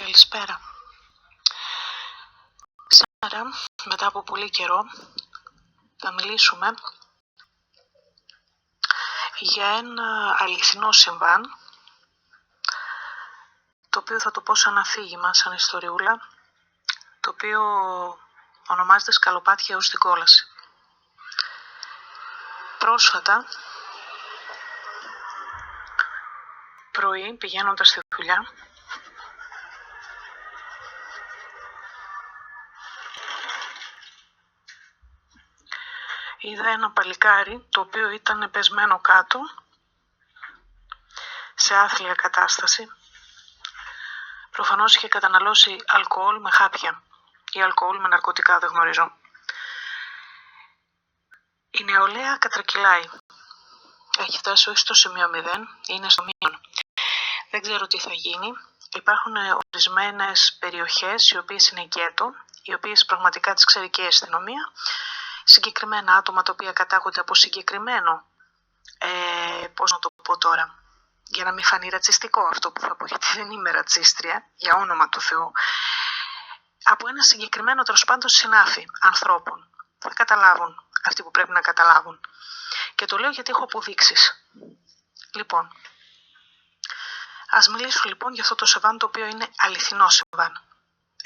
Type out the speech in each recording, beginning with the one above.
Καλησπέρα. Σήμερα, μετά από πολύ καιρό, θα μιλήσουμε για ένα αληθινό συμβάν, το οποίο θα το πω σαν αφήγημα, σαν ιστοριούλα, το οποίο ονομάζεται «Σκαλοπάτια έως την κόλαση». Πρόσφατα, πρωί, πηγαίνοντας στη δουλειά, είδα ένα παλικάρι το οποίο ήταν πεσμένο κάτω, σε άθλια κατάσταση. Προφανώς είχε καταναλώσει αλκοόλ με χάπια ή αλκοόλ με ναρκωτικά, δεν γνωρίζω. Η νεολαία κατρακυλάει. Έχει φτάσει όχι στο σημείο 0, είναι στο μείον. Δεν ξέρω τι θα γίνει. Υπάρχουν ορισμένες περιοχές οι οποίες είναι γκέτο, οι οποίες πραγματικά τις ξέρει και η αστυνομία. Συγκεκριμένα άτομα τα οποία κατάγονται από συγκεκριμένο, πώς να το πω τώρα, για να μην φανεί ρατσιστικό αυτό που θα πω, γιατί δεν είμαι ρατσίστρια, για όνομα του Θεού, από ένα συγκεκριμένο τέλος πάντων συνάφι ανθρώπων. Θα καταλάβουν αυτοί που πρέπει να καταλάβουν. Και το λέω γιατί έχω αποδείξεις. Λοιπόν, ας μιλήσω λοιπόν για αυτό το συμβάν, το οποίο είναι αληθινό συμβάν.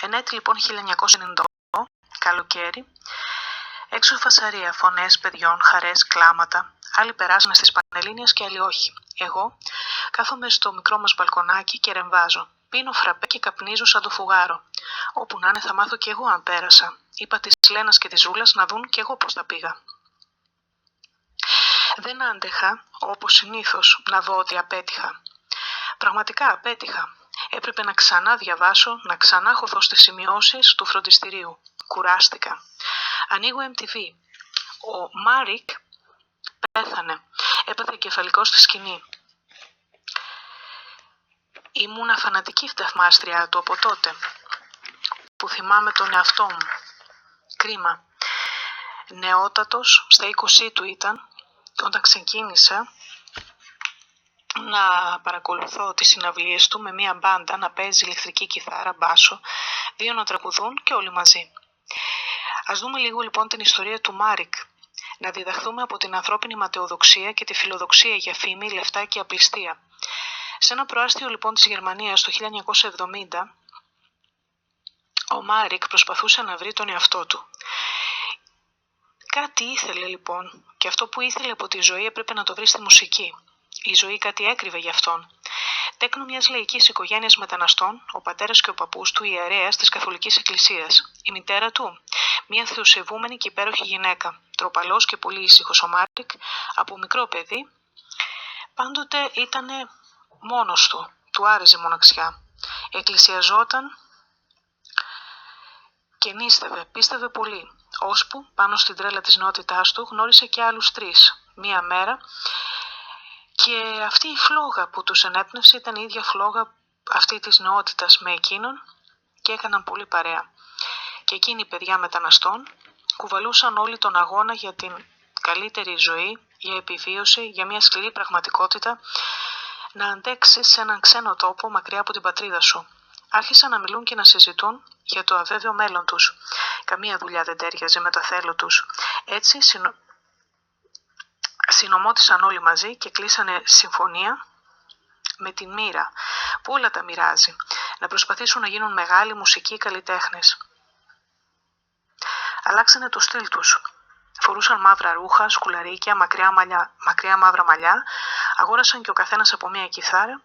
Ενέτη λοιπόν 1998, καλοκαίρι, έξω φασαρία, φωνές παιδιών, χαρές, κλάματα. Άλλοι περάσανε στις Πανελλήνιες και άλλοι όχι. Εγώ κάθομαι στο μικρό μας μπαλκονάκι και ρεμβάζω. Πίνω φραπέ και καπνίζω σαν το φουγάρο. Όπου να είναι θα μάθω κι εγώ αν πέρασα. Είπα της Λένας και της Ζούλας να δουν κι εγώ πώς τα πήγα. Δεν άντεχα, όπως συνήθως, να δω ότι απέτυχα. Πραγματικά απέτυχα. Έπρεπε να ξανά διαβάσω, να ξανά χωθώ στις σημειώσεις του φροντιστηρίου. Κουράστηκα. Ανοίγω MTV. Ο Μάρικ πέθανε. Έπαθε εγκεφαλικό στη σκηνή. Ήμουνα φανατική θαυμάστρια του από τότε, που θυμάμαι τον εαυτό μου. Κρίμα. Νεότατος, στα 20 του ήταν, όταν ξεκίνησα να παρακολουθώ τις συναυλίες του με μία μπάντα να παίζει ηλεκτρική κιθάρα, μπάσο, δύο να τραγουδούν και όλοι μαζί. Ας δούμε λίγο λοιπόν την ιστορία του Μάρικ. Να διδαχθούμε από την ανθρώπινη ματαιοδοξία και τη φιλοδοξία για φήμη, λεφτά και απληστία. Σε ένα προάστιο λοιπόν της Γερμανίας το 1970, ο Μάρικ προσπαθούσε να βρει τον εαυτό του. Κάτι ήθελε λοιπόν, και αυτό που ήθελε από τη ζωή έπρεπε να το βρει στη μουσική. Η ζωή κάτι έκρυβε γι' αυτόν. Τέκνο μιας λαϊκής οικογένειας μεταναστών, ο πατέρας και ο παππούς του ιερέας της Καθολικής Εκκλησίας. Η μητέρα του, μια θεοσεβούμενη και υπέροχη γυναίκα. Τροπαλός και πολύ ήσυχος ο Μάρικ, από μικρό παιδί, πάντοτε ήταν μόνος του. Του άρεσε η μοναξιά. Εκκλησιαζόταν και νίστευε, πίστευε πολύ. Ώσπου, πάνω στην τρέλα της νεότητάς του, γνώρισε και άλλους 3. Μία μέρα, και αυτή η φλόγα που τους ενέπνευσε ήταν η ίδια φλόγα αυτή της νεότητας με εκείνον και έκαναν πολύ παρέα. Και εκείνοι οι παιδιά μεταναστών κουβαλούσαν όλοι τον αγώνα για την καλύτερη ζωή, για επιβίωση, για μια σκληρή πραγματικότητα, να αντέξεις σε έναν ξένο τόπο μακριά από την πατρίδα σου. Άρχισαν να μιλούν και να συζητούν για το αβέβαιο μέλλον τους. Καμία δουλειά δεν τέριαζε με το θέλω τους. Έτσι συνομώτησαν όλοι μαζί και κλείσανε συμφωνία με την μοίρα, που όλα τα μοιράζει, να προσπαθήσουν να γίνουν μεγάλοι μουσικοί καλλιτέχνες. Αλλάξανε το στυλ τους. Φορούσαν μαύρα ρούχα, σκουλαρίκια, μακριά μαύρα μαλλιά, αγόρασαν και ο καθένας από μία κιθάρα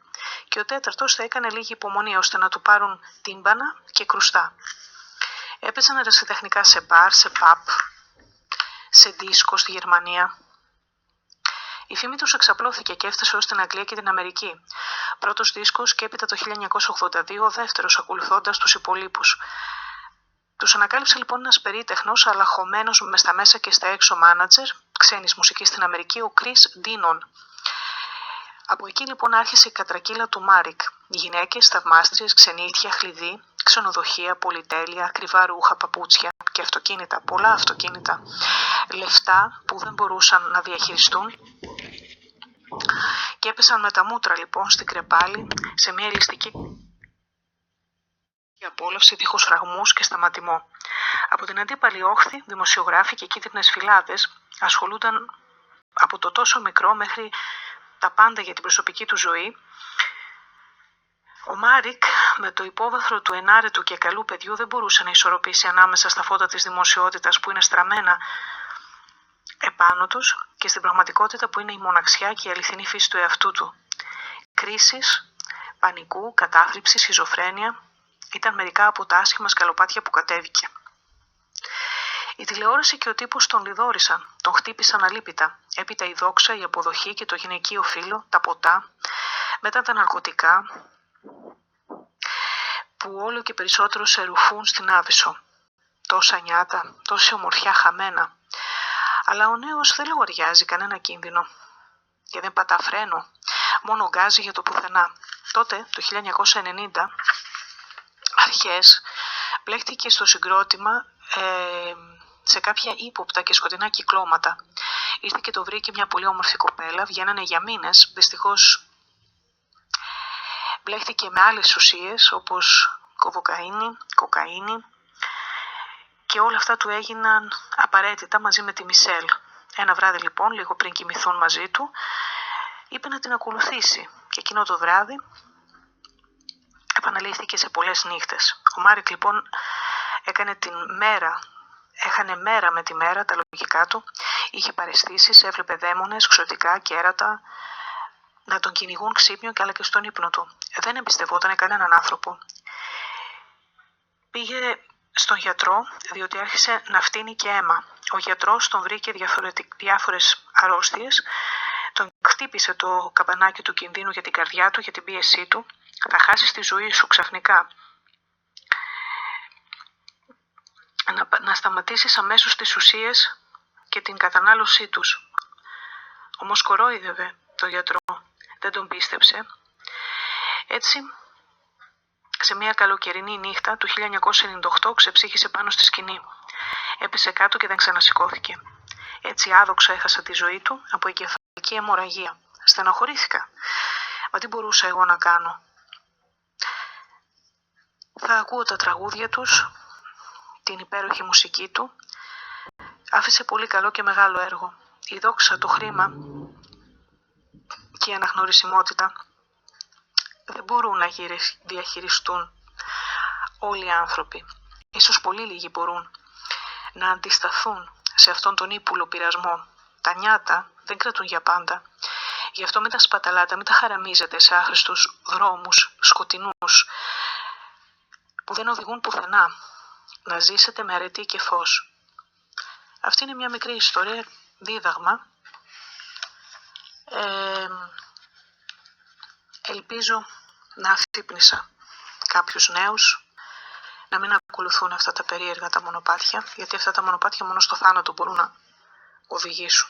και ο τέταρτος θα έκανε λίγη υπομονή ώστε να του πάρουν τύμπανα και κρουστά. Έπαιζαν ερασιτεχνικά σε μπαρ, σε παπ, σε δίσκο στη Γερμανία. Η φήμη τους εξαπλώθηκε και έφτασε ως την Αγγλία και την Αμερική. Πρώτος δίσκος και έπειτα το 1982 ο δεύτερος, ακολουθώντας τους υπολείπους. Τους ανακάλυψε λοιπόν ένας περίτεχνος, αλλά χωμένος μες στα μέσα και στα έξω μάνατζερ ξένης μουσικής στην Αμερική, ο Chris Deanon. Από εκεί λοιπόν άρχισε η κατρακύλα του Μάρικ. Γυναίκες, θαυμάστριες, ξενύχια, χλειδί, ξενοδοχεία, πολυτέλεια, ακριβά ρούχα, παπούτσια και αυτοκίνητα, πολλά αυτοκίνητα. Λεφτά που δεν μπορούσαν να διαχειριστούν και έπεσαν με τα μούτρα λοιπόν στην κρεπάλη σε μια ελιστική απόλαυση δίχως φραγμούς και σταματημό. Από την αντίπαλη όχθη, δημοσιογράφοι και κίτρινες φυλάδες ασχολούνταν από το τόσο μικρό μέχρι τα πάντα για την προσωπική του ζωή. Ο Μάρικ με το υπόβαθρο του ενάρετου και καλού παιδιού δεν μπορούσε να ισορροπήσει ανάμεσα στα φώτα της δημοσιότητας που είναι στραμμένα επάνω τους και στην πραγματικότητα που είναι η μοναξιά και η αληθινή φύση του εαυτού του. Κρίσεις, πανικού, κατάθλιψη, σχιζοφρένεια ήταν μερικά από τα άσχημα σκαλοπάτια που κατέβηκε. Η τηλεόραση και ο τύπος τον λιδόρισαν, τον χτύπησαν αλίπητα. Έπειτα η δόξα, η αποδοχή και το γυναικείο φύλο, τα ποτά, μετά τα ναρκωτικά, που όλο και περισσότερο σε ρουφούν στην Άβυσσο. Τόσα νιάτα, τόση ομορφιά χαμένα. Αλλά ο νέος δεν λογαριάζει κανένα κίνδυνο και δεν πατά φρένο, μόνο γκάζει για το πουθενά. Τότε, το 1990, αρχές, μπλέχτηκε στο συγκρότημα σε κάποια ύποπτα και σκοτεινά κυκλώματα. Ήρθε και το βρήκε μια πολύ όμορφη κοπέλα, βγαίνανε για μήνες, δυστυχώς μπλέχτηκε με άλλες ουσίες όπως κοβοκαΐνη, κοκαΐνη και όλα αυτά του έγιναν απαραίτητα μαζί με τη Μισελ. Ένα βράδυ λοιπόν, λίγο πριν κοιμηθούν μαζί του, είπε να την ακολουθήσει και εκείνο το βράδυ επαναλήφθηκε σε πολλές νύχτες. Ο Μάρικ λοιπόν έχανε μέρα με τη μέρα τα λογικά του, είχε παραισθήσεις, έβλεπε δαίμονες, ξωτικά, κέρατα να τον κυνηγούν ξύπνιο και άλλα και στον ύπνο του. Δεν εμπιστευόταν κανέναν άνθρωπο. Πήγε στον γιατρό διότι άρχισε να φτύνει και αίμα. Ο γιατρός τον βρήκε διάφορες αρρώστιες, τον χτύπησε το καμπανάκι του κινδύνου για την καρδιά του, για την πίεσή του. Θα χάσεις τη ζωή σου ξαφνικά. Να σταματήσεις αμέσως τις ουσίες και την κατανάλωσή τους. Όμως κορόιδευε το γιατρό, δεν τον πίστεψε. Έτσι, σε μια καλοκαιρινή νύχτα του 1998 ξεψύχησε πάνω στη σκηνή. Έπεσε κάτω και δεν ξανασηκώθηκε. Έτσι άδοξα έχασα τη ζωή του από εγκεφαλική αιμορραγία. Στενοχωρήθηκα. Μα τι μπορούσα εγώ να κάνω? Θα ακούω τα τραγούδια τους, την υπέροχη μουσική του. Άφησε πολύ καλό και μεγάλο έργο. Η δόξα, το χρήμα και η αναγνωρισιμότητα δεν μπορούν να διαχειριστούν όλοι οι άνθρωποι. Ίσως πολύ λίγοι μπορούν να αντισταθούν σε αυτόν τον ύπουλο πειρασμό. Τα νιάτα δεν κρατούν για πάντα. Γι' αυτό μην τα σπαταλάτε, μην τα χαραμίζετε σε άχρηστους δρόμους σκοτεινούς που δεν οδηγούν πουθενά. Να ζήσετε με αρετή και φως. Αυτή είναι μια μικρή ιστορία, δίδαγμα. Ελπίζω να αφύπνισα κάποιους νέους να μην ακολουθούν αυτά τα περίεργα τα μονοπάτια, γιατί αυτά τα μονοπάτια μόνο στο θάνατο μπορούν να οδηγήσουν.